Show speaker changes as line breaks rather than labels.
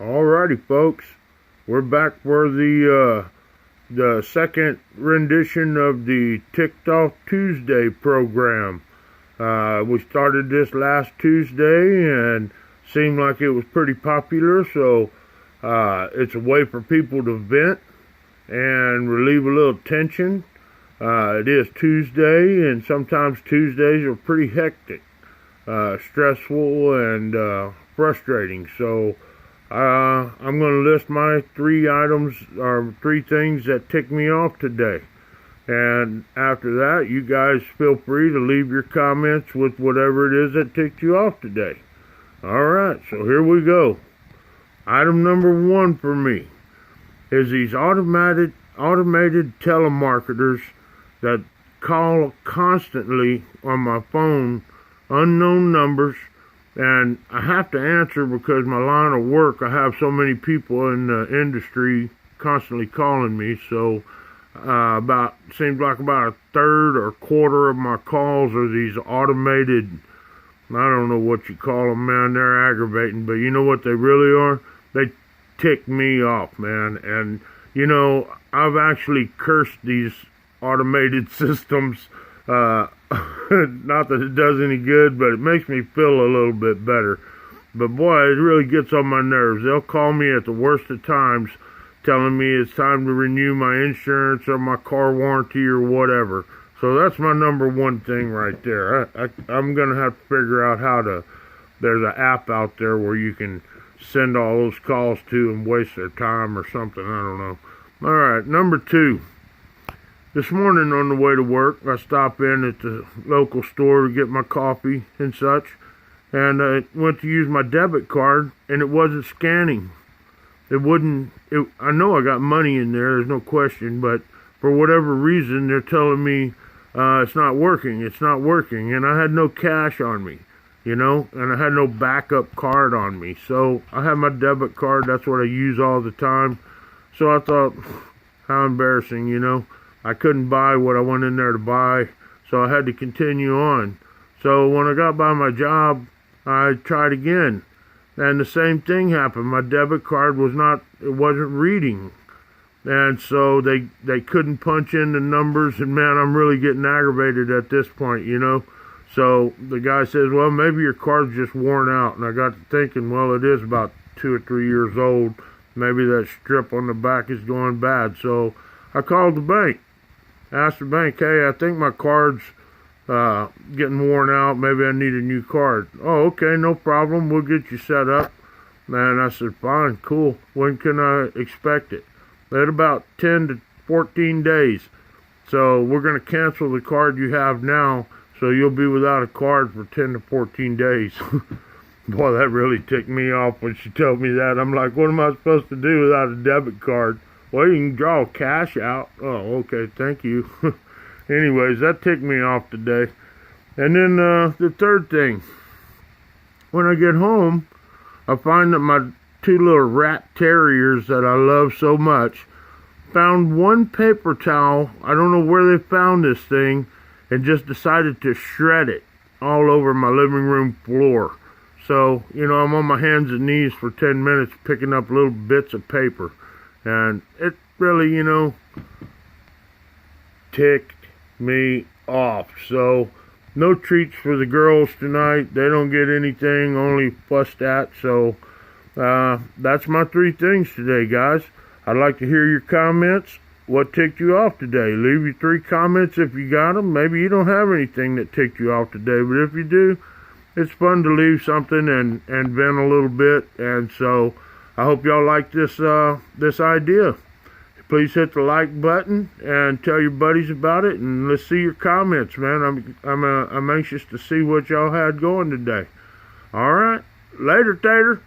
Alrighty, folks, we're back for the second rendition of the Ticked Off Tuesday program. We started this last Tuesday and seemed like it was pretty popular, so it's a way for people to vent and relieve a little tension. It is Tuesday, and sometimes Tuesdays are pretty hectic, stressful, and frustrating. So I'm going to list my three items, or three things that tick me off today. And after that, you guys feel free to leave your comments with whatever it is that ticked you off today. Alright, so here we go. Item number one for me is these automated telemarketers that call constantly on my phone, unknown numbers, and I have to answer because my line of work, I have so many people in the industry constantly calling me. So seems like about a third or quarter of my calls are these automated, I don't know what you call them, man. They're aggravating, but you know what they really are? They tick me off, man. And you know, I've actually cursed these automated systems. Not that it does any good, but it makes me feel a little bit better. But boy, it really gets on my nerves. They'll call me at the worst of times, telling me it's time to renew my insurance or my car warranty or whatever. So that's my number one thing right there. I'm going to have to figure out how to, there's an app out there where you can send all those calls to and waste their time or something. I don't know. All right, number two. This morning on the way to work, I stopped in at the local store to get my coffee and such, and I went to use my debit card, and it wasn't scanning. I know I got money in there's no question, but for whatever reason, they're telling me it's not working, and I had no cash on me, you know, and I had no backup card on me. So I have my debit card, that's what I use all the time. So I thought, how embarrassing, you know. I couldn't buy what I went in there to buy, so I had to continue on. So when I got by my job, I tried again, and the same thing happened. My debit card wasn't reading, and so they couldn't punch in the numbers, and man, I'm really getting aggravated at this point, you know. So the guy says, well, maybe your card's just worn out, and I got to thinking, well, it is about 2 or 3 years old. Maybe that strip on the back is going bad. So I called the bank. Asked the bank, hey, I think my card's getting worn out. Maybe I need a new card. Oh, okay, no problem. We'll get you set up. And I said, fine, cool. When can I expect it? They had about 10 to 14 days. So we're going to cancel the card you have now, so you'll be without a card for 10 to 14 days. Boy, that really ticked me off when she told me that. I'm like, what am I supposed to do without a debit card? Well, you can draw cash out. Oh, okay, thank you. Anyways, that ticked me off today. And then the third thing. When I get home, I find that my two little rat terriers that I love so much found one paper towel. I don't know where they found this thing, and just decided to shred it all over my living room floor. So, you know, I'm on my hands and knees for 10 minutes picking up little bits of paper. And it really, you know, ticked me off. So, no treats for the girls tonight. They don't get anything, only fussed at. So, that's my three things today, guys. I'd like to hear your comments. What ticked you off today? Leave your three comments if you got them. Maybe you don't have anything that ticked you off today, but if you do, it's fun to leave something and vent a little bit. And so, I hope y'all like this idea. Please hit the like button and tell your buddies about it, and let's see your comments, man. I'm anxious to see what y'all had going today. All right, later, Tater.